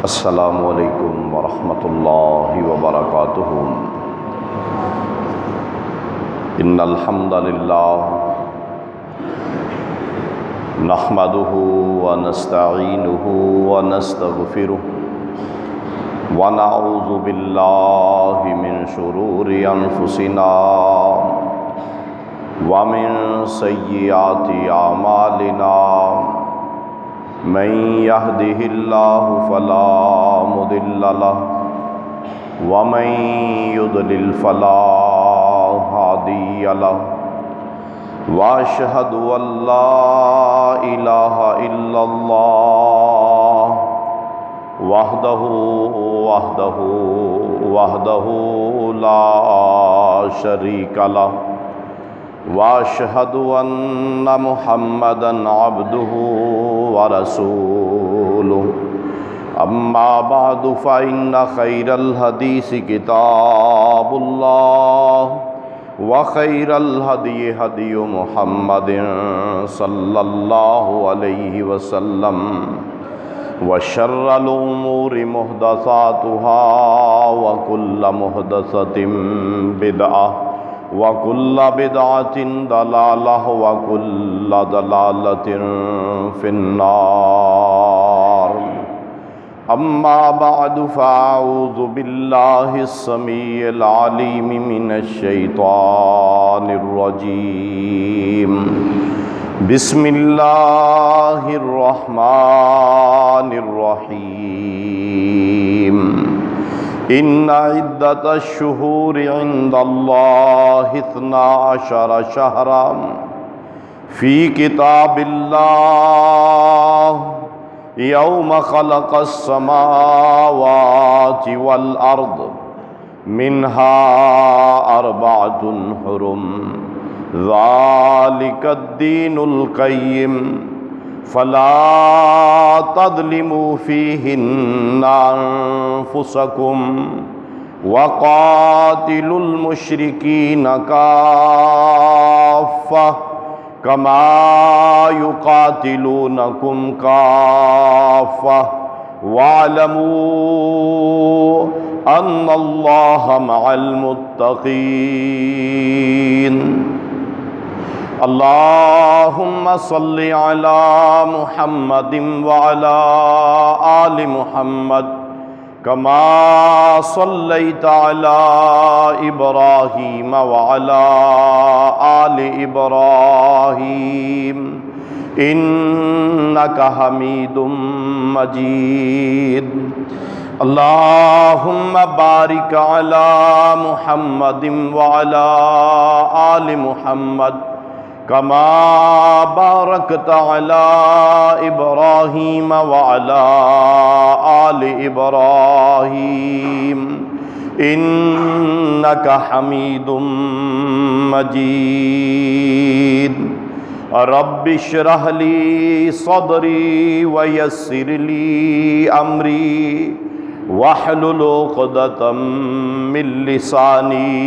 السلام علیکم ورحمۃ اللہ وبرکاتہ۔ ان الحمد للہ نحمده ونستعینه ونستغفره ونعوذ باللہ من شرور انفسنا ومن سیئات اعمالنا، من يهده الله فلا مضل له ومن يضلل فلا هادي له، واشهد ان لا اله الا الله وحده لا شريك له، واشهد ان محمدا عبده ورسوله۔ اما بعد فان خير الحديث كتاب الله، وخير الهدي هدي محمد صلى الله عليه وسلم، وشر الامور محدثاتها، وكل محدثة بدعة، وَكُلَّ بِدْعَةٍ ضَلَالَةٍ، وَكُلَّ ضَلَالَةٍ فِي النَّارِ۔ أما بعد فأعوذ بالله السميع العليم من الشيطان الرجيم، بسم الله الرحمن الرحيم۔ إن عدة الشهور عند الله 12 شهرا في كتاب الله يوم خلق السماوات والأرض، منها 4 حرم، ذلك الدين القيم، فلا تظلموا فيهن أنفسكم، وقاتلوا المشركين كافة كما يقاتلونكم كافة، واعلموا أن الله مع المتقين۔ اللهم صل على محمد وعلى آل محمد كما صليت على إبراهيم وعلى آل إبراهيم إنك حميد مجيد۔ اللهم بارك على محمد وعلى آل محمد كما باركت على إبراهيم وعلى آل إبراهيم إنك حميد مجيد۔ رب اشرح لي صدري ويسر لي أمري واحلل عقدة من لساني،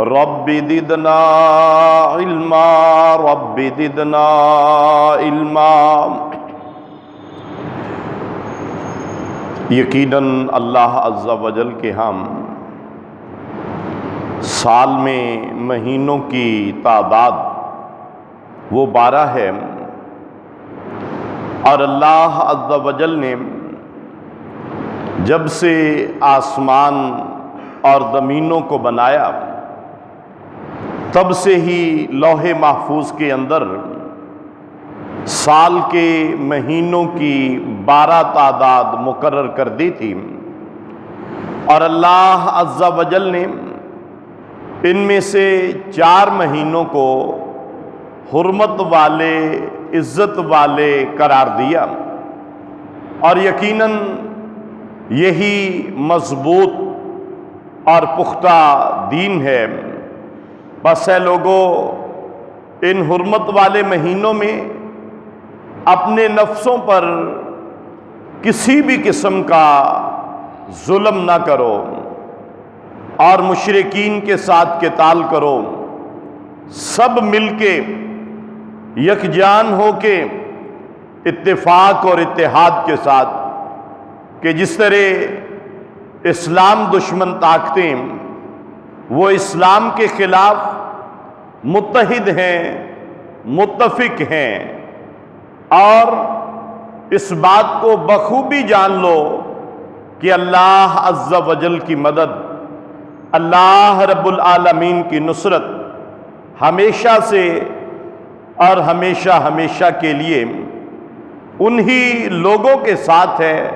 رب زدنا علما، رب زدنا علما۔ یقیناً اللہ عز و جل کے ہم سال میں مہینوں کی تعداد وہ 12 ہے، اور اللہ عز و جل نے جب سے آسمان اور زمینوں کو بنایا تب سے ہی لوح محفوظ کے اندر سال کے مہینوں کی 12 تعداد مقرر کر دی تھی، اور اللہ عز و جل نے ان میں سے 4 مہینوں کو حرمت والے، عزت والے قرار دیا، اور یقیناً یہی مضبوط اور پختہ دین ہے۔ بس اے لوگو، ان حرمت والے مہینوں میں اپنے نفسوں پر کسی بھی قسم کا ظلم نہ کرو، اور مشرکین کے ساتھ قتال کرو، سب مل کے یکجان ہو کے اتفاق اور اتحاد کے ساتھ کہ جس طرح اسلام دشمن طاقتیں وہ اسلام کے خلاف متحد ہیں، متفق ہیں، اور اس بات کو بخوبی جان لو کہ اللہ عز و جل کی مدد، اللہ رب العالمین کی نصرت ہمیشہ سے اور ہمیشہ ہمیشہ کے لیے انہی لوگوں کے ساتھ ہے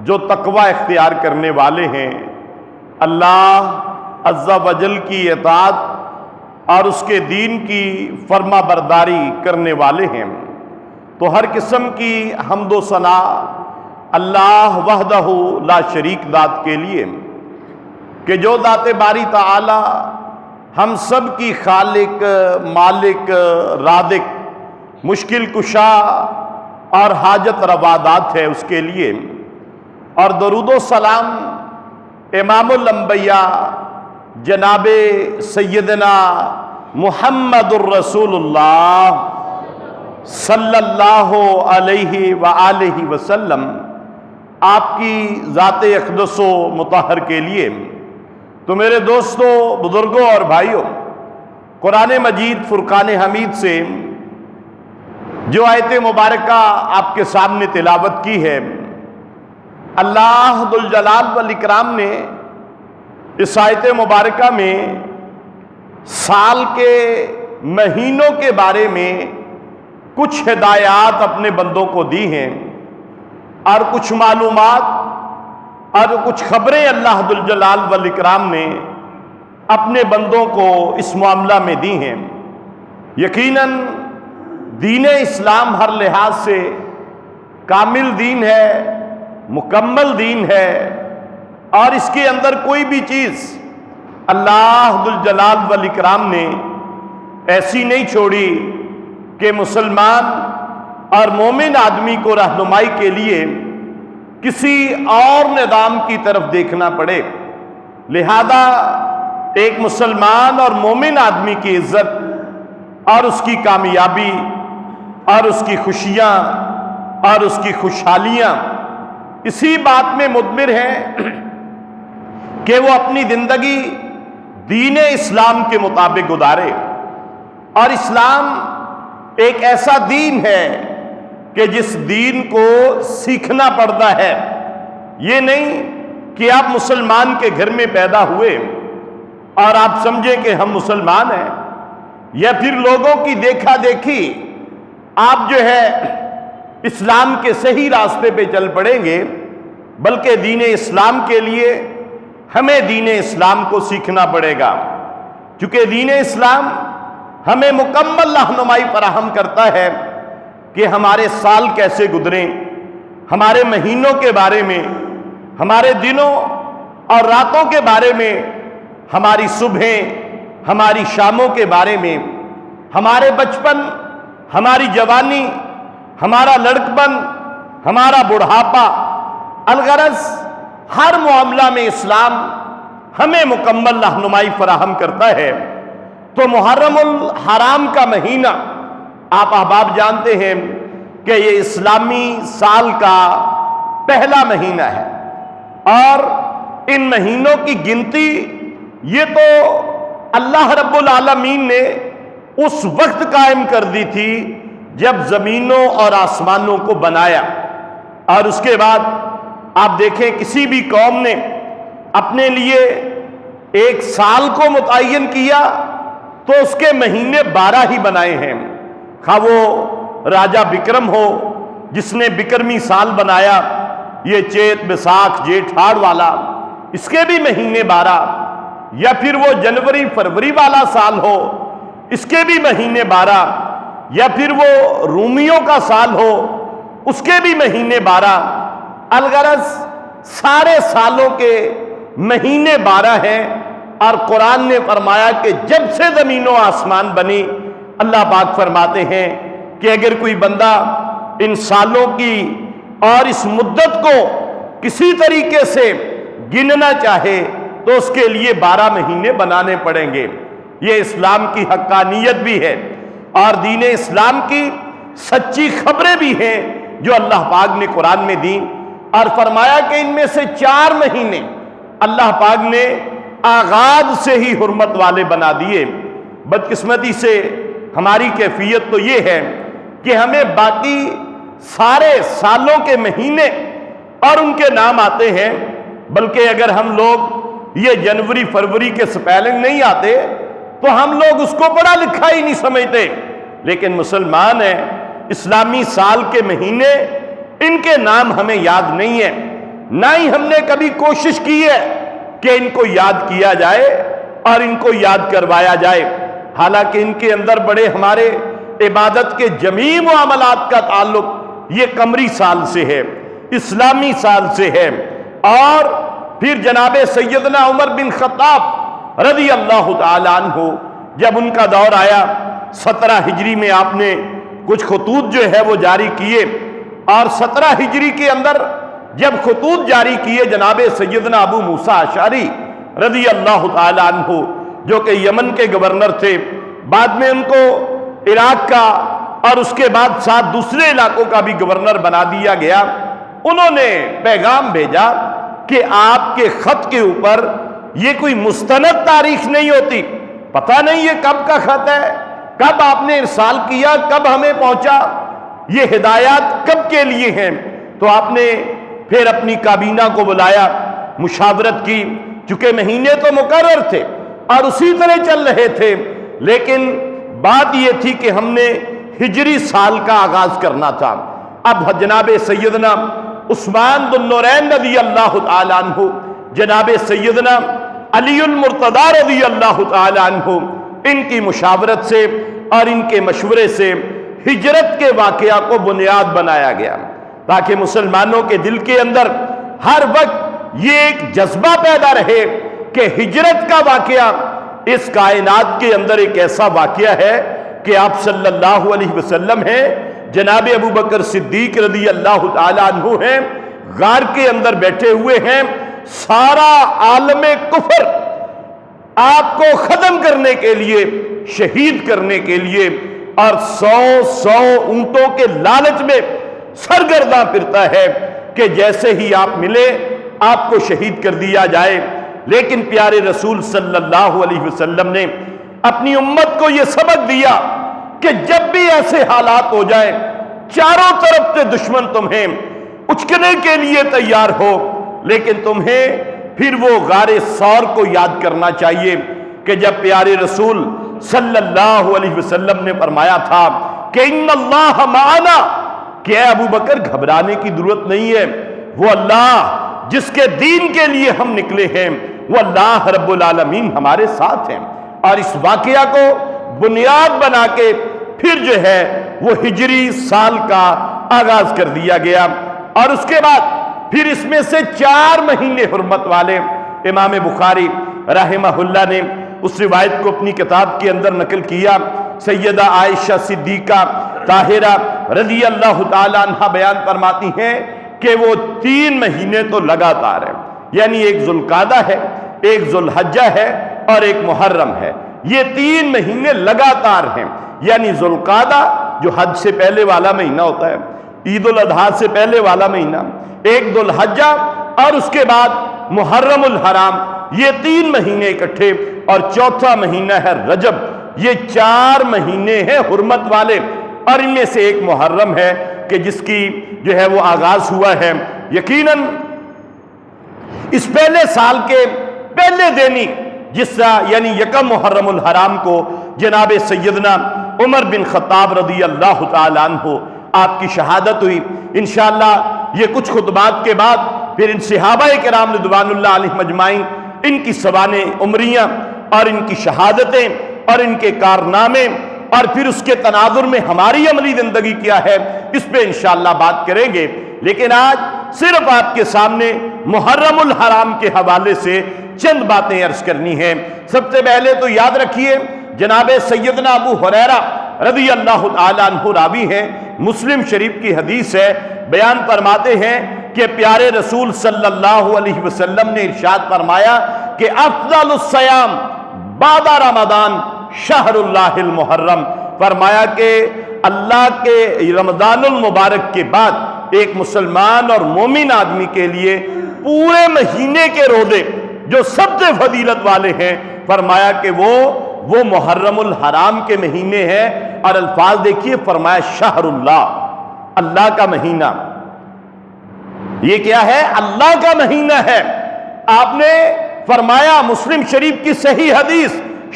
جو تقوی اختیار کرنے والے ہیں، اللہ عز و جل کی اطاعت اور اس کے دین کی فرما برداری کرنے والے ہیں۔ تو ہر قسم کی حمد و ثنا اللہ وحدہ لا شریک ذات کے لیے کہ جو ذات باری تعالی ہم سب کی خالق، مالک، رازق، مشکل کشا اور حاجت روا ذات ہے، اس کے لیے اور درود و سلام امام الانبیاء جناب سیدنا محمد الرسول اللہ صلی اللہ علیہ وآلہ وسلم آپ کی ذات اقدس و مطہر کے لیے۔ تو میرے دوستوں، بزرگوں اور بھائیوں، قرآن مجید فرقان حمید سے جو آیت مبارکہ آپ کے سامنے تلاوت کی ہے، اللہ ذوالجلال والاکرام نے اس آیت مبارکہ میں سال کے مہینوں کے بارے میں کچھ ہدایات اپنے بندوں کو دی ہیں اور کچھ معلومات اور کچھ خبریں اللہ ذوالجلال والاکرام نے اپنے بندوں کو اس معاملہ میں دی ہیں۔ یقیناً دین اسلام ہر لحاظ سے کامل دین ہے، مکمل دین ہے، اور اس کے اندر کوئی بھی چیز اللہ ذوالجلال والاکرام نے ایسی نہیں چھوڑی کہ مسلمان اور مومن آدمی کو رہنمائی کے لیے کسی اور نظام کی طرف دیکھنا پڑے۔ لہذا ایک مسلمان اور مومن آدمی کی عزت اور اس کی کامیابی اور اس کی خوشیاں اور اس کی خوشحالیاں اسی بات میں مضمر ہیں کہ وہ اپنی زندگی دین اسلام کے مطابق گزارے۔ اور اسلام ایک ایسا دین ہے کہ جس دین کو سیکھنا پڑتا ہے۔ یہ نہیں کہ آپ مسلمان کے گھر میں پیدا ہوئے اور آپ سمجھیں کہ ہم مسلمان ہیں، یا پھر لوگوں کی دیکھا دیکھی آپ جو ہے اسلام کے صحیح راستے پہ چل پڑیں گے، بلکہ دین اسلام کے لیے ہمیں دین اسلام کو سیکھنا پڑے گا، چونکہ دین اسلام ہمیں مکمل رہنمائی فراہم کرتا ہے کہ ہمارے سال کیسے گزریں، ہمارے مہینوں کے بارے میں، ہمارے دنوں اور راتوں کے بارے میں، ہماری صبحیں، ہماری شاموں کے بارے میں، ہمارے بچپن، ہماری جوانی، ہمارا لڑکپن، ہمارا بڑھاپا، الغرض ہر معاملہ میں اسلام ہمیں مکمل رہنمائی فراہم کرتا ہے۔ تو محرم الحرام کا مہینہ آپ احباب جانتے ہیں کہ یہ اسلامی سال کا پہلا مہینہ ہے، اور ان مہینوں کی گنتی یہ تو اللہ رب العالمین نے اس وقت قائم کر دی تھی جب زمینوں اور آسمانوں کو بنایا، اور اس کے بعد آپ دیکھیں کسی بھی قوم نے اپنے لیے ایک سال کو متعین کیا تو اس کے مہینے 12 ہی بنائے ہیں۔ خواہ وہ راجہ بکرم ہو جس نے بکرمی سال بنایا، یہ چیت بیساکھ جیٹھ ہاڑ والا، اس کے بھی مہینے 12، یا پھر وہ جنوری فروری والا سال ہو، اس کے بھی مہینے 12، یا پھر وہ رومیوں کا سال ہو، اس کے بھی مہینے 12۔ الغرض سارے سالوں کے مہینے 12 ہیں، اور قرآن نے فرمایا کہ جب سے زمین و آسمان بنی، اللہ پاک فرماتے ہیں کہ اگر کوئی بندہ ان سالوں کی اور اس مدت کو کسی طریقے سے گننا چاہے تو اس کے لیے 12 مہینے بنانے پڑیں گے۔ یہ اسلام کی حقانیت بھی ہے اور دین اسلام کی سچی خبریں بھی ہیں جو اللہ پاک نے قرآن میں دیں، اور فرمایا کہ ان میں سے 4 مہینے اللہ پاک نے آغاز سے ہی حرمت والے بنا دیے۔ بدقسمتی سے ہماری کیفیت تو یہ ہے کہ ہمیں باقی سارے سالوں کے مہینے اور ان کے نام آتے ہیں، بلکہ اگر ہم لوگ یہ جنوری فروری کے سپیلنگ نہیں آتے تو ہم لوگ اس کو پڑھا لکھا ہی نہیں سمجھتے۔ لیکن مسلمان ہیں، اسلامی سال کے مہینے ان کے نام ہمیں یاد نہیں ہیں، نہ ہی ہم نے کبھی کوشش کی ہے کہ ان کو یاد کیا جائے اور ان کو یاد کروایا جائے، حالانکہ ان کے اندر بڑے ہمارے عبادت کے جمیع معاملات کا تعلق یہ قمری سال سے ہے، اسلامی سال سے ہے۔ اور پھر جناب سیدنا عمر بن خطاب رضی اللہ تعالیٰ عنہ جب ان کا دور آیا، 17 ہجری میں آپ نے کچھ خطوط جو ہے وہ جاری کیے، اور 17 ہجری کے اندر جب خطوط جاری کیے جناب سیدنا ابو موسیٰ اشعری رضی اللہ تعالیٰ عنہ جو کہ یمن کے گورنر تھے، بعد میں ان کو عراق کا اور اس کے بعد 7 دوسرے علاقوں کا بھی گورنر بنا دیا گیا، انہوں نے پیغام بھیجا کہ آپ کے خط کے اوپر یہ کوئی مستند تاریخ نہیں ہوتی، پتہ نہیں یہ کب کا خط ہے، کب آپ نے ارسال کیا، کب ہمیں پہنچا، یہ ہدایات کب کے لیے ہیں۔ تو آپ نے پھر اپنی کابینہ کو بلایا، مشاورت کی، چونکہ مہینے تو مقرر تھے اور اسی طرح چل رہے تھے، لیکن بات یہ تھی کہ ہم نے ہجری سال کا آغاز کرنا تھا۔ اب جناب سیدنا عثمان ذو النورین رضی اللہ تعالیٰ عنہ، جناب سیدنا علی المرتضیٰ رضی اللہ تعالیٰ عنہ، ان کی مشاورت سے اور ان کے مشورے سے ہجرت کے واقعہ کو بنیاد بنایا گیا، تاکہ مسلمانوں کے دل کے اندر ہر وقت یہ ایک جذبہ پیدا رہے کہ ہجرت کا واقعہ اس کائنات کے اندر ایک ایسا واقعہ ہے کہ آپ صلی اللہ علیہ وسلم ہیں، جناب ابو بکر صدیق رضی اللہ تعالیٰ عنہ ہیں، غار کے اندر بیٹھے ہوئے ہیں، سارا عالم کفر آپ کو ختم کرنے کے لیے، شہید کرنے کے لیے، اور 100 اونٹوں کے لالچ میں سرگرداں پھرتا ہے کہ جیسے ہی آپ ملے آپ کو شہید کر دیا جائے۔ لیکن پیارے رسول صلی اللہ علیہ وسلم نے اپنی امت کو یہ سبق دیا کہ جب بھی ایسے حالات ہو جائیں، چاروں طرف سے دشمن تمہیں اچکنے کے لیے تیار ہو، لیکن تمہیں پھر وہ غار ثور کو یاد کرنا چاہیے کہ جب پیارے رسول صلی اللہ علیہ وسلم نے فرمایا تھا کہ ان اللہ معنا، کہ اے ابو بکر گھبرانے کی ضرورت نہیں ہے، وہ اللہ جس کے دین کے لیے ہم نکلے ہیں، وہ اللہ رب العالمین ہمارے ساتھ ہیں۔ اور اس واقعہ کو بنیاد بنا کے پھر جو ہے وہ ہجری سال کا آغاز کر دیا گیا، اور اس کے بعد پھر اس میں سے 4 مہینے حرمت والے امام بخاری رحمہ اللہ نے اس روایت کو اپنی کتاب کے اندر نقل کیا۔ سیدہ عائشہ صدیقہ طاہرہ رضی اللہ تعالیٰ عنہ بیان فرماتی ہیں کہ وہ 3 مہینے تو لگاتار ہیں، یعنی ایک ذوالقعدہ ہے، ایک ذوالحجہ ہے اور ایک محرم ہے، یہ 3 مہینے لگاتار ہیں، یعنی ذوالقعدہ جو حج سے پہلے والا مہینہ ہوتا ہے، عید الاضحیٰ سے پہلے والا مہینہ، ایک ذوالحجہ اور اس کے بعد محرم الحرام، یہ 3 مہینے اکٹھے، اور چوتھا مہینہ ہے رجب۔ یہ 4 مہینے ہیں حرمت والے، اور ان میں سے ایک محرم ہے کہ جس کی جو ہے وہ آغاز ہوا ہے یقیناً اس پہلے سال کے پہلے دن ہی، جس طرح یعنی یکم محرم الحرام کو جناب سیدنا عمر بن خطاب رضی اللہ تعالیٰ عنہ آپ کی شہادت ہوئی۔ انشاءاللہ یہ کچھ خطبات کے بعد پھر ان صحابہ کرام رضوان اللہ علیہم اجمعین، ان کی سوانح عمریاں اور ان کی شہادتیں اور ان کے کارنامے، اور پھر اس کے تناظر میں ہماری عملی زندگی کیا ہے، اس پہ انشاءاللہ بات کریں گے۔ لیکن آج صرف آپ کے سامنے محرم الحرام کے حوالے سے چند باتیں عرض کرنی ہیں۔ سب سے پہلے تو یاد رکھیے جناب سیدنا ابو ہریرہ رضی اللہ تعالیٰ عنہ راوی ہیں، مسلم شریف کی حدیث ہے، بیان فرماتے ہیں کہ پیارے رسول صلی اللہ علیہ وسلم نے ارشاد فرمایا کہ افضل الصیام بعد رمضان شہر اللہ المحرم، فرمایا کہ اللہ کے رمضان المبارک کے بعد ایک مسلمان اور مومن آدمی کے لیے پورے مہینے کے روزے جو سب سے فضیلت والے ہیں، فرمایا کہ وہ محرم الحرام کے مہینے ہیں، اور الفاظ دیکھیے، فرمایا شہر اللہ، اللہ کا مہینہ۔ یہ کیا ہے؟ اللہ کا مہینہ ہے۔ آپ نے فرمایا مسلم شریف کی صحیح حدیث،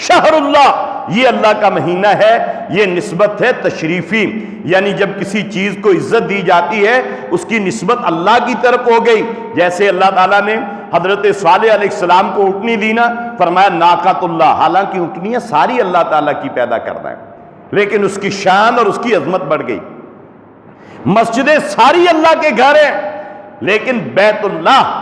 شہر اللہ، یہ اللہ کا مہینہ ہے۔ یہ نسبت ہے تشریفی، یعنی جب کسی چیز کو عزت دی جاتی ہے اس کی نسبت اللہ کی طرف ہو گئی۔ جیسے اللہ تعالیٰ نے حضرت صالح علیہ السلام کو اونٹنی دی نا، فرمایا ناقۃ اللہ، حالانکہ اونٹنیاں ساری اللہ تعالیٰ کی پیدا کرنا ہے، لیکن اس کی شان اور اس کی عظمت بڑھ گئی۔ مسجدیں ساری اللہ کے گھر ہیں، لیکن بیت اللہ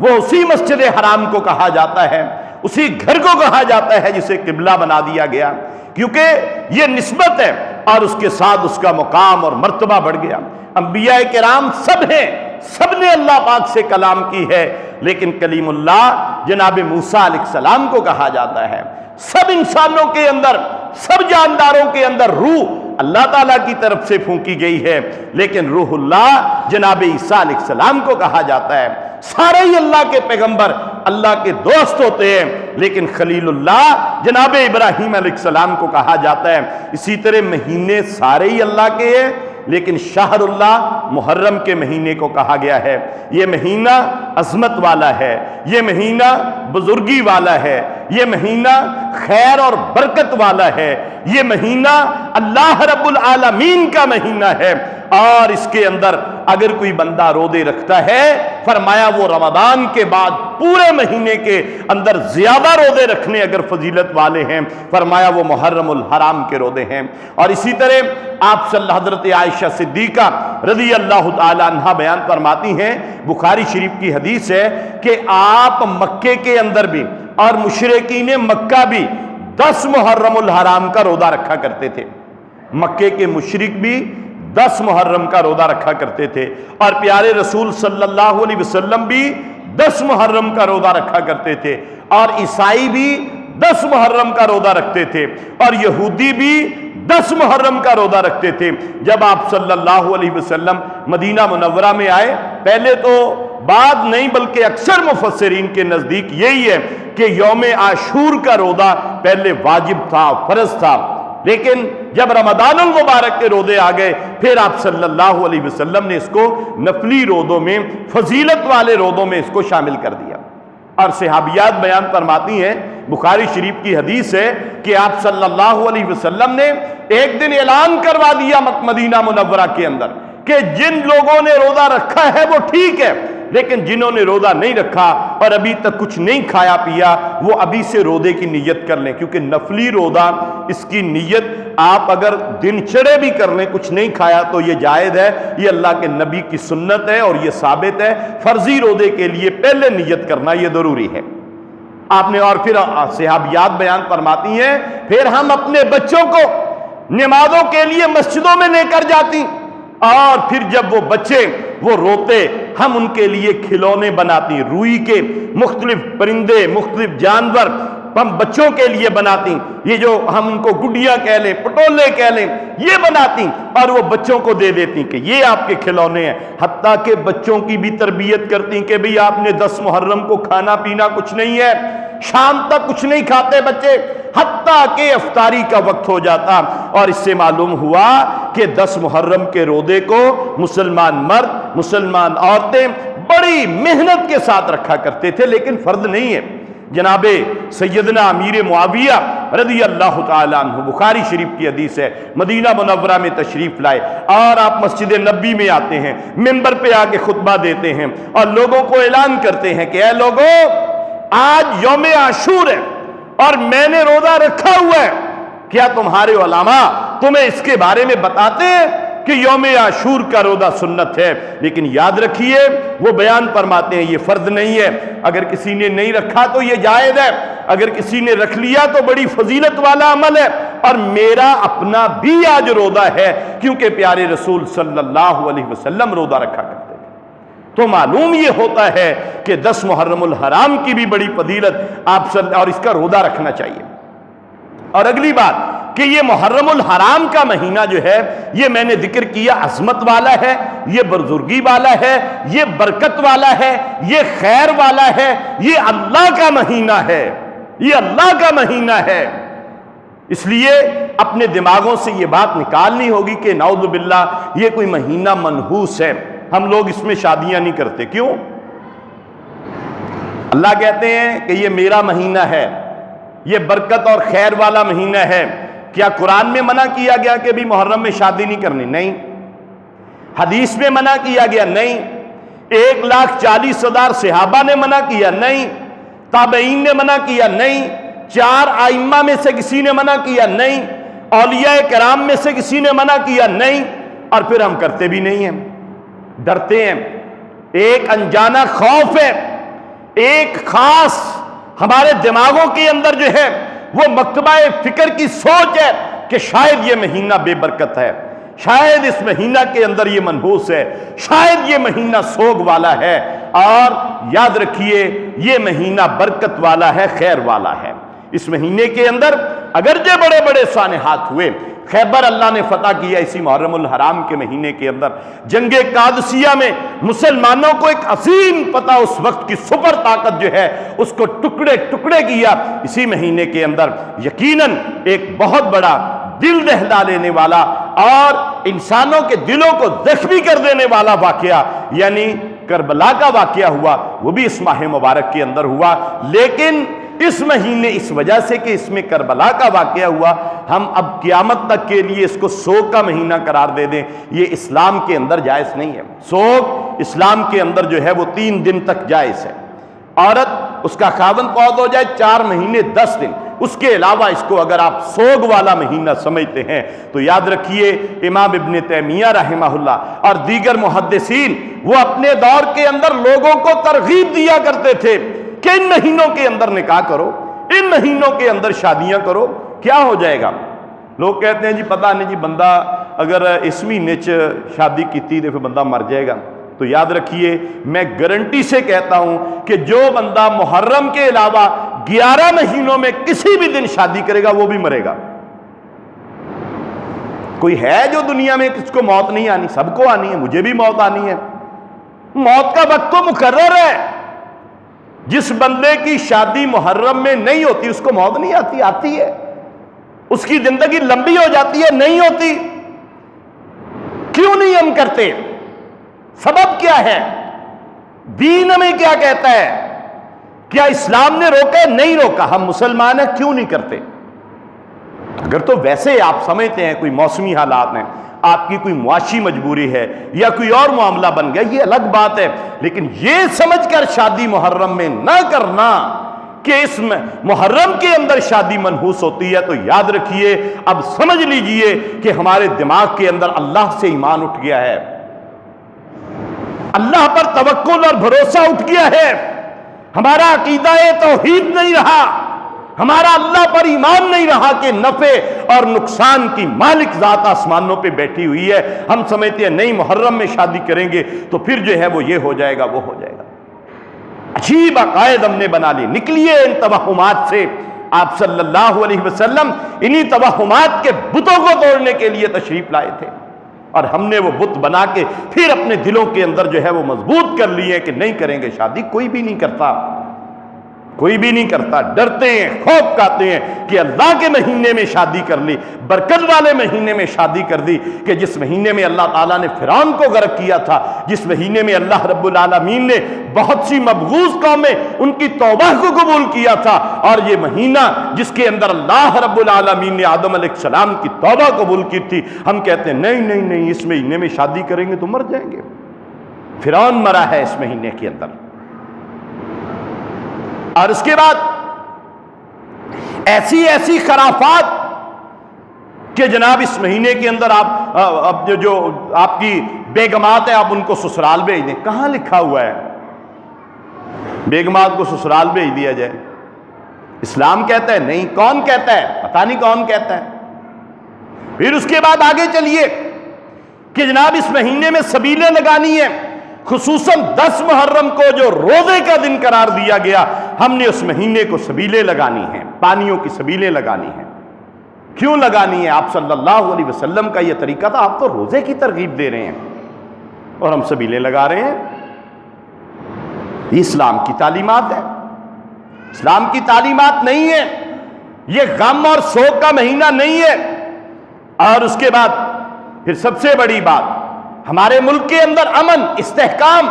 وہ اسی مسجد حرام کو کہا جاتا ہے، اسی گھر کو کہا جاتا ہے جسے قبلہ بنا دیا گیا، کیونکہ یہ نسبت ہے اور اس کے ساتھ اس کا مقام اور مرتبہ بڑھ گیا۔ انبیاء کرام سب ہیں، سب نے اللہ پاک سے کلام کی ہے، لیکن کلیم اللہ جناب موسیٰ علیہ السلام کو کہا جاتا ہے۔ سب انسانوں کے اندر، سب جانداروں کے اندر روح اللہ تعالیٰ کی طرف سے پھونکی گئی ہے، لیکن روح اللہ جناب عیسیٰ علیہ السلام کو کہا جاتا ہے۔ سارے ہی اللہ کے پیغمبر اللہ کے دوست ہوتے ہیں، لیکن خلیل اللہ جناب ابراہیم علیہ السلام کو کہا جاتا ہے۔ اسی طرح مہینے سارے ہی اللہ کے ہیں، لیکن شہر اللہ محرم کے مہینے کو کہا گیا ہے۔ یہ مہینہ عظمت والا ہے، یہ مہینہ بزرگی والا ہے، یہ مہینہ خیر اور برکت والا ہے، یہ مہینہ اللہ رب العالمین کا مہینہ ہے، اور اس کے اندر اگر کوئی بندہ روزے رکھتا ہے، فرمایا وہ رمضان کے بعد پورے مہینے کے اندر زیادہ روزے رکھنے اگر فضیلت والے ہیں، فرمایا وہ محرم الحرام کے روزے ہیں۔ اور اسی طرح آپ صلی اللہ حضرت عائشہ صدیقہ رضی اللہ تعالی عنہا بیان فرماتی ہیں، بخاری شریف کی حدیث ہے کہ آپ مکے کے اندر بھی اور مشرکین مکہ بھی 10 محرم الحرام کا روزہ رکھا کرتے تھے۔ مکے کے مشرک بھی 10 محرم کا روزہ رکھا کرتے تھے، اور پیارے رسول صلی اللہ علیہ وسلم بھی 10 محرم کا روزہ رکھا کرتے تھے، اور عیسائی بھی 10 محرم کا روزہ رکھتے تھے، اور یہودی بھی 10 محرم کا روزہ رکھتے تھے۔ جب آپ صلی اللہ علیہ وسلم مدینہ منورہ میں آئے، پہلے تو بعد نہیں بلکہ اکثر مفسرین کے نزدیک یہی ہے کہ یوم عاشور کا روزہ پہلے واجب تھا، فرض تھا، لیکن جب رمضان المبارک کے روزے آ گئے، پھر آپ صلی اللہ علیہ وسلم نے اس کو نفلی روزوں میں، فضیلت والے روزوں میں اس کو شامل کر دیا۔ اور صحابیات بیان فرماتی ہیں، بخاری شریف کی حدیث ہے کہ آپ صلی اللہ علیہ وسلم نے ایک دن اعلان کروا دیا مدینہ منورہ کے اندر کہ جن لوگوں نے روزہ رکھا ہے وہ ٹھیک ہے، لیکن جنہوں نے روزہ نہیں رکھا اور ابھی تک کچھ نہیں کھایا پیا، وہ ابھی سے روزے کی نیت کر لیں، کیونکہ نفلی روزہ اس کی نیت آپ اگر دن چڑھے بھی کر لیں، کچھ نہیں کھایا تو یہ جائز ہے، یہ اللہ کے نبی کی سنت ہے اور یہ ثابت ہے۔ فرضی روزے کے لیے پہلے نیت کرنا یہ ضروری ہے۔ آپ نے اور پھر صحابیات بیان فرماتی ہیں، پھر ہم اپنے بچوں کو نمازوں کے لیے مسجدوں میں لے کر جاتی، اور پھر جب وہ بچے وہ روتے، ہم ان کے لیے کھلونے بناتی، روئی کے مختلف پرندے، مختلف جانور ہم بچوں کے لیے بناتی، یہ جو ہم ان کو گڈیاں کہہ لیں، پٹولے کہہ لیں، یہ بناتی، اور وہ بچوں کو دے دیتی کہ یہ آپ کے کھلونے ہیں۔ حتیٰ کہ بچوں کی بھی تربیت کرتی کہ بھئی آپ نے 10 محرم کو کھانا پینا کچھ نہیں ہے، شام تک کچھ نہیں کھاتے بچے، حتیٰ کہ افطاری کا وقت ہو جاتا۔ اور اس سے معلوم ہوا کہ 10 محرم کے روزے کو مسلمان مرد، مسلمان عورتیں بڑی محنت کے ساتھ رکھا کرتے تھے، لیکن فرض نہیں ہے۔ جناب سیدنا امیر معاویہ رضی اللہ تعالیٰ عنہ، بخاری شریف کی حدیث ہے، مدینہ منورہ میں تشریف لائے اور آپ مسجد نبی میں آتے ہیں، منبر پہ آ کے خطبہ دیتے ہیں اور لوگوں کو اعلان کرتے ہیں کہ اے لوگو، آج یوم عاشور ہے اور میں نے روزہ رکھا ہوا ہے، کیا تمہارے علماء تمہیں اس کے بارے میں بتاتے ہیں کہ یوم عاشور کا روزہ سنت ہے؟ لیکن یاد رکھیے، وہ بیان فرماتے ہیں یہ فرض نہیں ہے، اگر کسی نے نہیں رکھا تو یہ جائز ہے، اگر کسی نے رکھ لیا تو بڑی فضیلت والا عمل ہے، اور میرا اپنا بھی آج روزہ ہے، کیونکہ پیارے رسول صلی اللہ علیہ وسلم روزہ رکھا کرتے تھے۔ تو معلوم یہ ہوتا ہے کہ 10 محرم الحرام کی بھی بڑی فضیلت آپ اور اس کا روزہ رکھنا چاہیے۔ اور اگلی بات، کہ یہ محرم الحرام کا مہینہ جو ہے یہ میں نے ذکر کیا عظمت والا ہے، یہ بزرگی والا ہے، یہ برکت والا ہے، یہ خیر والا ہے، یہ اللہ کا مہینہ ہے، یہ اللہ کا مہینہ ہے۔ اس لیے اپنے دماغوں سے یہ بات نکالنی ہوگی کہ نعوذ باللہ یہ کوئی مہینہ منحوس ہے، ہم لوگ اس میں شادیاں نہیں کرتے۔ کیوں؟ اللہ کہتے ہیں کہ یہ میرا مہینہ ہے، یہ برکت اور خیر والا مہینہ ہے۔ کیا قرآن میں منع کیا گیا کہ بھی محرم میں شادی نہیں کرنی؟ نہیں۔ حدیث میں منع کیا گیا؟ نہیں۔ 1,40,000 صحابہ نے منع کیا؟ نہیں۔ تابعین نے منع کیا؟ نہیں۔ 4 ائمہ میں سے کسی نے منع کیا؟ نہیں۔ اولیاء کرام میں سے کسی نے منع کیا؟ نہیں۔ اور پھر ہم کرتے بھی نہیں ہیں، ڈرتے ہیں۔ ایک انجانہ خوف ہے، ایک خاص ہمارے دماغوں کے اندر جو ہے وہ مکتبہ فکر کی سوچ ہے کہ شاید یہ مہینہ بے برکت ہے، شاید اس مہینہ کے اندر یہ منحوس ہے، شاید یہ مہینہ سوگ والا ہے۔ اور یاد رکھیے یہ مہینہ برکت والا ہے، خیر والا ہے۔ اس مہینے کے اندر اگرچہ بڑے بڑے سانحات ہوئے، خیبر اللہ نے فتح کیا اسی محرم الحرام کے مہینے کے اندر، جنگ قادسیہ میں مسلمانوں کو ایک عظیم فتح، اس وقت کی سپر طاقت جو ہے اس کو ٹکڑے ٹکڑے کیا اسی مہینے کے اندر۔ یقیناً ایک بہت بڑا دل دہلا لینے والا اور انسانوں کے دلوں کو زخمی کر دینے والا واقعہ یعنی کربلا کا واقعہ ہوا، وہ بھی اس ماہ مبارک کے اندر ہوا۔ لیکن اس مہینے اس وجہ سے کہ اس میں کربلا کا واقعہ ہوا، ہم اب قیامت تک کے لیے اس کو سوگ کا مہینہ قرار دے دیں، یہ اسلام کے اندر جائز نہیں ہے۔ سوگ اسلام کے اندر جو ہے وہ 3 دن تک جائز ہے۔ عورت اس کا خاوند فوت ہو جائے 4 مہینے 10 دن، اس کے علاوہ اس کو اگر آپ سوگ والا مہینہ سمجھتے ہیں تو یاد رکھیے امام ابن تیمیہ رحمہ اللہ اور دیگر محدثین وہ اپنے دور کے اندر لوگوں کو ترغیب دیا کرتے تھے کہ ان مہینوں کے اندر نکاح کرو، ان مہینوں کے اندر شادیاں کرو۔ کیا ہو جائے گا؟ لوگ کہتے ہیں جی پتہ نہیں جی بندہ اگر اس مہینے شادی کی تو پھر بندہ مر جائے گا۔ تو یاد رکھیے میں گارنٹی سے کہتا ہوں کہ جو بندہ محرم کے علاوہ 11 مہینوں میں کسی بھی دن شادی کرے گا وہ بھی مرے گا۔ کوئی ہے جو دنیا میں کس کو موت نہیں آنی؟ سب کو آنی ہے، مجھے بھی موت آنی ہے۔ موت کا وقت تو مقرر ہے۔ جس بندے کی شادی محرم میں نہیں ہوتی اس کو موت نہیں آتی؟ آتی ہے۔ اس کی زندگی لمبی ہو جاتی ہے؟ نہیں ہوتی۔ کیوں نہیں ہم کرتے؟ سبب کیا ہے؟ دین ہمیں کیا کہتا ہے؟ کیا اسلام نے روکا ہے؟ نہیں روکا۔ ہم مسلمان ہیں، کیوں نہیں کرتے؟ اگر تو ویسے آپ سمجھتے ہیں کوئی موسمی حالات ہیں، آپ کی کوئی معاشی مجبوری ہے یا کوئی اور معاملہ بن گیا، یہ الگ بات ہے، لیکن یہ سمجھ کر شادی محرم میں نہ کرنا کہ اس محرم کے اندر شادی منحوس ہوتی ہے، تو یاد رکھیے اب سمجھ لیجئے کہ ہمارے دماغ کے اندر اللہ سے ایمان اٹھ گیا ہے، اللہ پر توکل اور بھروسہ اٹھ گیا ہے، ہمارا عقیدہ توحید نہیں رہا، ہمارا اللہ پر ایمان نہیں رہا کہ نفع اور نقصان کی مالک ذات آسمانوں پہ بیٹھی ہوئی ہے۔ ہم سمجھتے ہیں نہیں محرم میں شادی کریں گے تو پھر جو ہے وہ یہ ہو جائے گا وہ ہو جائے گا۔ عجیب عقائد ہم نے بنا لی۔ نکلیے ان توہمات سے۔ آپ صلی اللہ علیہ وسلم انہی توہمات کے بتوں کو توڑنے کے لیے تشریف لائے تھے، اور ہم نے وہ بت بنا کے پھر اپنے دلوں کے اندر جو ہے وہ مضبوط کر لیے کہ نہیں کریں گے شادی۔ کوئی بھی نہیں کرتا، کوئی بھی نہیں کرتا، ڈرتے ہیں، خوف کھاتے ہیں کہ اللہ کے مہینے میں شادی کر لی، برکت والے مہینے میں شادی کر دی، کہ جس مہینے میں اللہ تعالیٰ نے فرعون کو غرق کیا تھا، جس مہینے میں اللہ رب العالمین نے بہت سی مبغوض قومیں ان کی توبہ کو قبول کیا تھا، اور یہ مہینہ جس کے اندر اللہ رب العالمین نے آدم علیہ السلام کی توبہ قبول کی تھی، ہم کہتے ہیں نہیں نہیں نہیں اس مہینے میں شادی کریں گے تو مر جائیں گے۔ فرعون مرا ہے اس مہینے کے اندر۔ اور اس کے بعد ایسی ایسی خرافات کہ جناب اس مہینے کے اندر آپ جو آپ کی بیگمات ہیں آپ ان کو سسرال بھیج دیں۔ کہاں لکھا ہوا ہے بیگمات کو سسرال بھیج دیا جائے؟ اسلام کہتا ہے نہیں۔ کون کہتا ہے؟ پتہ نہیں کون کہتا ہے۔ پھر اس کے بعد آگے چلیے کہ جناب اس مہینے میں سبیلیں لگانی ہیں، خصوصاً 10 محرم کو جو روزے کا دن قرار دیا گیا، ہم نے اس مہینے کو سبیلیں لگانی ہیں، پانیوں کی سبیلیں لگانی ہیں۔ کیوں لگانی ہے؟ آپ صلی اللہ علیہ وسلم کا یہ طریقہ تھا. آپ تو روزے کی ترغیب دے رہے ہیں اور ہم سبیلیں لگا رہے ہیں. یہ اسلام کی تعلیمات ہے، اسلام کی تعلیمات نہیں ہے. یہ غم اور سوگ کا مہینہ نہیں ہے. اور اس کے بعد پھر سب سے بڑی بات، ہمارے ملک کے اندر امن، استحکام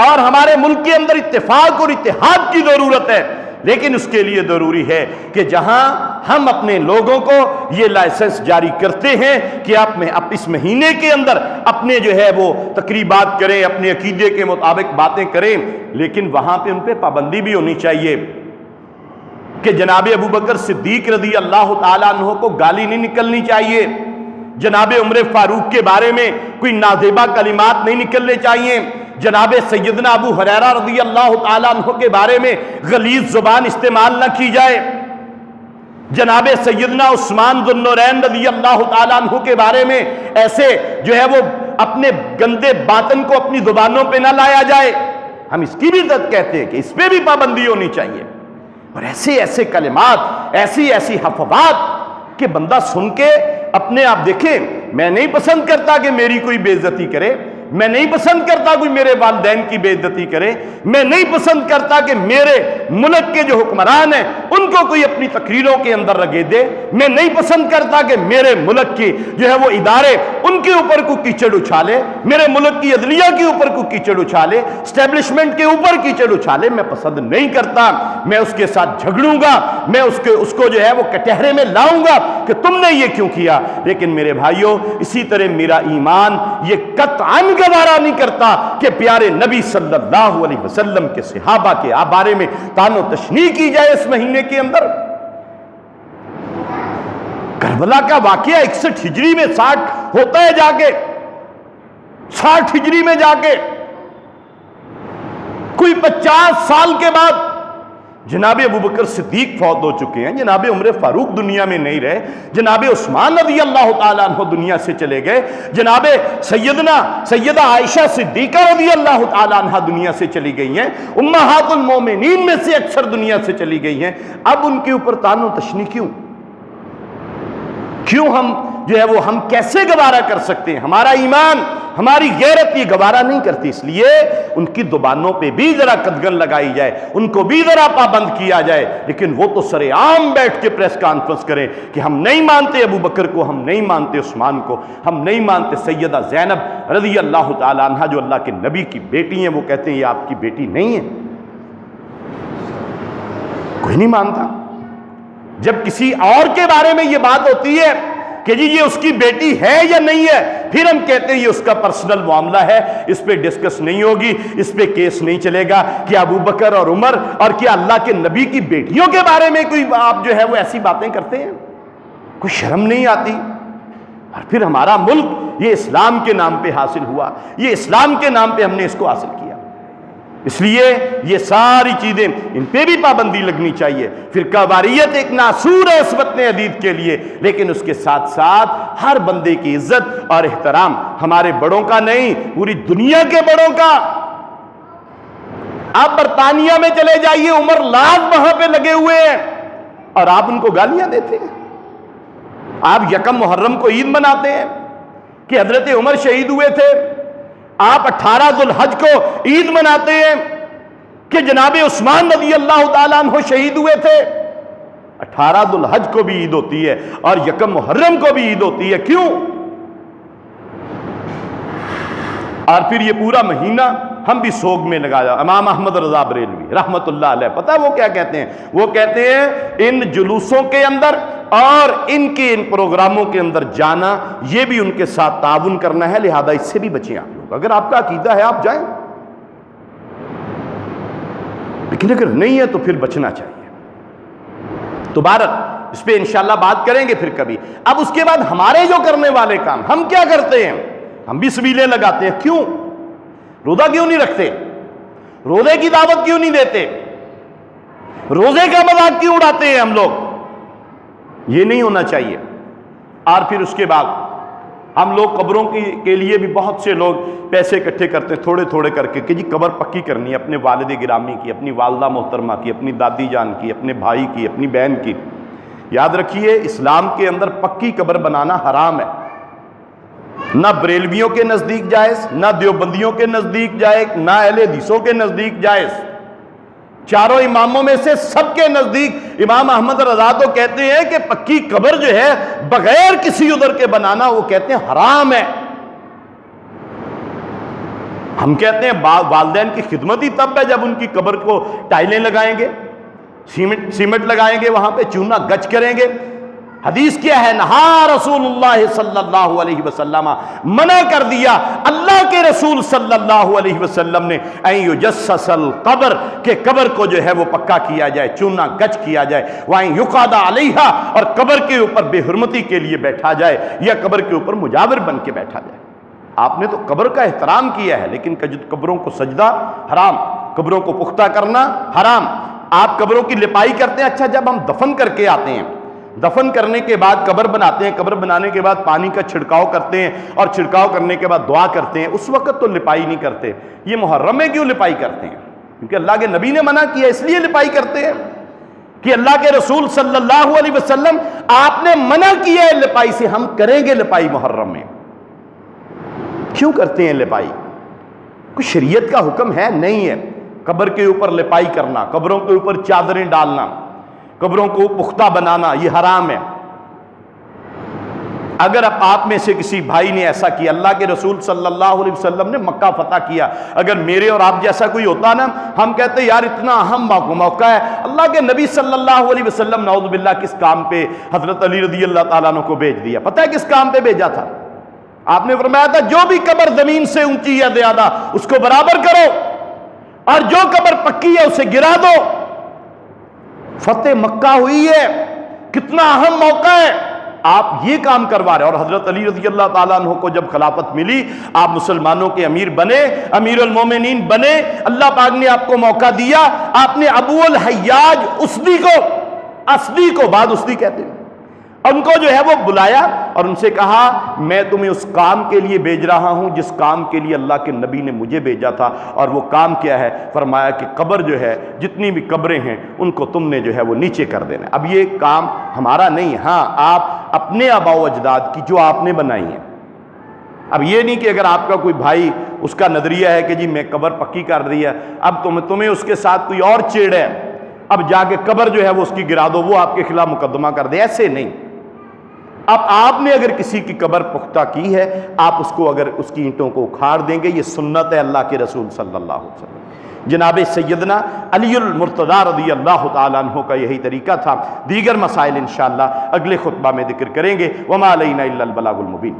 اور ہمارے ملک کے اندر اتفاق اور اتحاد کی ضرورت ہے. لیکن اس کے لیے ضروری ہے کہ جہاں ہم اپنے لوگوں کو یہ لائسنس جاری کرتے ہیں کہ آپ اس مہینے کے اندر اپنے جو ہے وہ تقریبات کریں، اپنے عقیدے کے مطابق باتیں کریں، لیکن وہاں پہ ان پہ پابندی بھی ہونی چاہیے کہ جناب ابو بکر صدیق رضی اللہ تعالیٰ عنہ کو گالی نہیں نکلنی چاہیے، جناب عمر فاروق کے بارے میں کوئی نازیبہ کلمات نہیں نکلنے چاہیے، جناب سیدنا ابو ہریرہ رضی اللہ تعالیٰ عنہ کے بارے میں غلیظ زبان استعمال نہ کی جائے، جناب سیدنا عثمان ذو النورین رضی اللہ تعالیٰ عنہ کے بارے میں ایسے جو ہے وہ اپنے گندے باطن کو اپنی زبانوں پہ نہ لایا جائے. ہم اس کی بھی عزت کہتے ہیں کہ اس پہ بھی پابندی ہونی چاہیے. اور ایسے ایسے کلمات، ایسی ایسی حفوات کہ بندہ سن کے اپنے آپ دیکھیں. میں نہیں پسند کرتا کہ میری کوئی بے عزتی کرے، میں نہیں پسند کرتا کوئی میرے والدین کی بے عزتی کرے، میں نہیں پسند کرتا کہ میرے ملک کے جو حکمران ہیں ان کو کوئی اپنی تقریروں کے اندر رگے دے، میں نہیں پسند کرتا کہ میرے ملک کی جو ہے وہ ادارے ان کے اوپر کو کیچڑ اچھالے، میرے ملک کی عدلیہ کے اوپر کو کیچڑ اچھالے، اسٹیبلشمنٹ کے اوپر کیچڑ اچھالے. میں پسند نہیں کرتا. میں اس کے ساتھ جھگڑوں گا، میں اس کو جو ہے وہ کٹہرے میں لاؤں گا کہ تم نے یہ کیوں کیا. لیکن میرے بھائیوں، اسی طرح میرا ایمان یہ قطعاً گوارا نہیں کرتا کہ پیارے نبی صلی اللہ علیہ وسلم کے صحابہ کے بارے میں طعن و تشنیع کی جائے اس مہینے کے اندر. کربلا کا واقعہ 61 ہجری میں 60 ہوتا ہے، جا کے 60 ہجری میں جا کے کوئی 50 سال کے بعد جناب ابو بکر صدیق فوت ہو چکے ہیں، جناب عمر فاروق دنیا میں نہیں رہے، جناب عثمان رضی اللہ تعالیٰ عنہ دنیا سے چلے گئے، جناب سیدہ عائشہ صدیقہ رضی اللہ تعالیٰ عنہ دنیا سے چلی گئی ہیں، امہات المومنین میں سے اکثر دنیا سے چلی گئی ہیں. اب ان کے اوپر طعن و تشنیع کیوں ہم کیسے گوارا کر سکتے ہیں؟ ہمارا ایمان، ہماری غیرت یہ گوارا نہیں کرتی. اس لیے ان کی زبانوں پہ بھی ذرا قدغن لگائی جائے، ان کو بھی ذرا پابند کیا جائے. لیکن وہ تو سر عام بیٹھ کے پریس کانفرنس کریں کہ ہم نہیں مانتے ابو بکر کو، ہم نہیں مانتے عثمان کو، ہم نہیں مانتے سیدہ زینب رضی اللہ تعالی عنہا جو اللہ کے نبی کی بیٹی ہیں. وہ کہتے ہیں یہ آپ کی بیٹی نہیں ہے. کوئی نہیں مانتا. جب کسی اور کے بارے میں یہ بات ہوتی ہے کہ جی یہ اس کی بیٹی ہے یا نہیں ہے، پھر ہم کہتے ہیں یہ اس کا پرسنل معاملہ ہے، اس پہ ڈسکس نہیں ہوگی، اس پہ کیس نہیں چلے گا. کیا ابو بکر اور عمر اور کیا اللہ کے نبی کی بیٹیوں کے بارے میں کوئی آپ جو ہے وہ ایسی باتیں کرتے ہیں؟ کوئی شرم نہیں آتی؟ اور پھر ہمارا ملک یہ اسلام کے نام پہ حاصل ہوا، یہ اسلام کے نام پہ ہم نے اس کو حاصل کیا. اس لیے یہ ساری چیزیں ان پہ بھی پابندی لگنی چاہیے. فرقہ واریت ایک ناسور ہے اس وطن عزیز کے لیے، لیکن اس کے ساتھ ساتھ ہر بندے کی عزت اور احترام، ہمارے بڑوں کا نہیں، پوری دنیا کے بڑوں کا. آپ برطانیہ میں چلے جائیے، عمر لاکھ وہاں پہ لگے ہوئے ہیں اور آپ ان کو گالیاں دیتے ہیں. آپ یکم محرم کو عید مناتے ہیں کہ حضرت عمر شہید ہوئے تھے. آپ 18 ذوالحج کو عید مناتے ہیں کہ جناب عثمان رضی اللہ تعالیٰ عنہ شہید ہوئے تھے. 18 ذوالحج کو بھی عید ہوتی ہے اور یکم محرم کو بھی عید ہوتی ہے. کیوں؟ اور پھر یہ پورا مہینہ ہم بھی سوگ میں لگایا. امام احمد رضا بریلوی رحمت اللہ علیہ پتہ وہ کیا کہتے ہیں؟ وہ کہتے ہیں ان جلوسوں کے اندر اور ان پروگراموں کے اندر جانا یہ بھی ان کے ساتھ تعاون کرنا ہے، لہذا اس سے بھی بچیں آپ لوگ. اگر آپ کا عقیدہ ہے آپ جائیں، لیکن اگر نہیں ہے تو پھر بچنا چاہیے. تو بہرحال اس پہ انشاءاللہ بات کریں گے پھر کبھی. اب اس کے بعد ہمارے جو کرنے والے کام ہم کیا کرتے ہیں؟ ہم بھی سبیلیں لگاتے ہیں. کیوں؟ روزہ کیوں نہیں رکھتے؟ روزے کی دعوت کیوں نہیں دیتے؟ روزے کا مذاق کیوں اڑاتے ہیں ہم لوگ؟ یہ نہیں ہونا چاہیے. اور پھر اس کے بعد ہم لوگ قبروں کے لیے بھی بہت سے لوگ پیسے اکٹھے کرتے ہیں تھوڑے تھوڑے کر کے کہ جی قبر پکی کرنی ہے اپنے والد گرامی کی، اپنی والدہ محترمہ کی، اپنی دادی جان کی، اپنے بھائی کی، اپنی بہن کی. یاد رکھیے اسلام کے اندر پکی قبر بنانا حرام ہے، نہ بریلویوں کے نزدیک جائز، نہ دیوبندیوں کے نزدیک جائز، نہ اہل حدیثوں کے نزدیک جائز، چاروں اماموں میں سے سب کے نزدیک امام احمد رضا تو کہتے ہیں کہ پکی قبر جو ہے بغیر کسی عذر کے بنانا وہ کہتے ہیں حرام ہے۔ ہم کہتے ہیں والدین کی خدمت ہی تب ہے جب ان کی قبر کو ٹائلیں لگائیں گے، سیمنٹ لگائیں گے، وہاں پہ چونا گچ کریں گے۔ حدیث کیا ہے؟ نہا رسول اللہ صلی اللہ علیہ وسلم، منع کر دیا اللہ کے رسول صلی اللہ علیہ وسلم نے ان یجسس القبر، کہ قبر کو جو ہے وہ پکا کیا جائے، چونا گچ کیا جائے، وَأَن يُقَعَدَ عَلَيْهَا، اور قبر کے اوپر بے حرمتی کے لیے بیٹھا جائے یا قبر کے اوپر مجاور بن کے بیٹھا جائے۔ آپ نے تو قبر کا احترام کیا ہے، لیکن قبروں کو سجدہ حرام، قبروں کو پختہ کرنا حرام۔ آپ قبروں کی لپائی کرتے ہیں، اچھا جب ہم دفن کر کے آتے ہیں، دفن کرنے کے بعد قبر بناتے ہیں، قبر بنانے کے بعد پانی کا چھڑکاؤ کرتے ہیں اور چھڑکاؤ کرنے کے بعد دعا کرتے ہیں، اس وقت تو لپائی نہیں کرتے۔ یہ محرم میں کیوں لپائی کرتے ہیں؟ کیونکہ اللہ کے نبی نے منع کیا، اس لیے لپائی کرتے ہیں کہ اللہ کے رسول صلی اللہ علیہ وسلم آپ نے منع کیا ہے لپائی سے، ہم کریں گے لپائی محرم میں۔ کیوں کرتے ہیں لپائی؟ کوئی شریعت کا حکم ہے؟ نہیں ہے۔ قبر کے اوپر لپائی کرنا، قبروں کے اوپر چادریں ڈالنا، قبروں کو پختہ بنانا، یہ حرام ہے۔ اگر آپ میں سے کسی بھائی نے ایسا کیا، اللہ کے رسول صلی اللہ علیہ وسلم نے مکہ فتح کیا، اگر میرے اور آپ جیسا کوئی ہوتا نا، ہم کہتے یار اتنا اہم موقع ہے، اللہ کے نبی صلی اللہ علیہ وسلم نعوذ باللہ کس کام پہ حضرت علی رضی اللہ تعالیٰ عنہ کو بھیج دیا؟ پتہ ہے کس کام پہ بھیجا تھا؟ آپ نے فرمایا تھا جو بھی قبر زمین سے اونچی یا زیادہ اس کو برابر کرو، اور جو قبر پکی ہے اسے گرا دو۔ فتح مکہ ہوئی ہے، کتنا اہم موقع ہے، آپ یہ کام کروا رہے۔ اور حضرت علی رضی اللہ تعالیٰ عنہ کو جب خلافت ملی، آپ مسلمانوں کے امیر بنے، امیر المومنین بنے، اللہ پاک نے آپ کو موقع دیا، آپ نے ابو الحیاج اسدی کو بعد اسدی کہتے ہیں، ان کو جو ہے وہ بلایا اور ان سے کہا میں تمہیں اس کام کے لیے بھیج رہا ہوں جس کام کے لیے اللہ کے نبی نے مجھے بھیجا تھا، اور وہ کام کیا ہے؟ فرمایا کہ قبر جو ہے، جتنی بھی قبریں ہیں ان کو تم نے جو ہے وہ نیچے کر دینا۔ اب یہ کام ہمارا نہیں، ہاں آپ اپنے آباء و اجداد کی جو آپ نے بنائی ہیں۔ اب یہ نہیں کہ اگر آپ کا کوئی بھائی اس کا نظریہ ہے کہ جی میں قبر پکی کر رہی ہے، اب تمہیں اس کے ساتھ کوئی اور چیڑ ہے، اب جا کے قبر جو ہے وہ اس کی گرا دو، وہ آپ کے خلاف مقدمہ کر دے، ایسے نہیں۔ اب آپ نے اگر کسی کی قبر پختہ کی ہے، آپ اس کو اگر اس کی اینٹوں کو اکھاڑ دیں گے، یہ سنت ہے اللہ کے رسول صلی اللہ علیہ وسلم۔ جناب سیدنا علی المرتضیٰ رضی اللہ تعالیٰ عنہ کا یہی طریقہ تھا۔ دیگر مسائل انشاءاللہ اگلے خطبہ میں ذکر کریں گے۔ وما علینا الا البلاغ المبین۔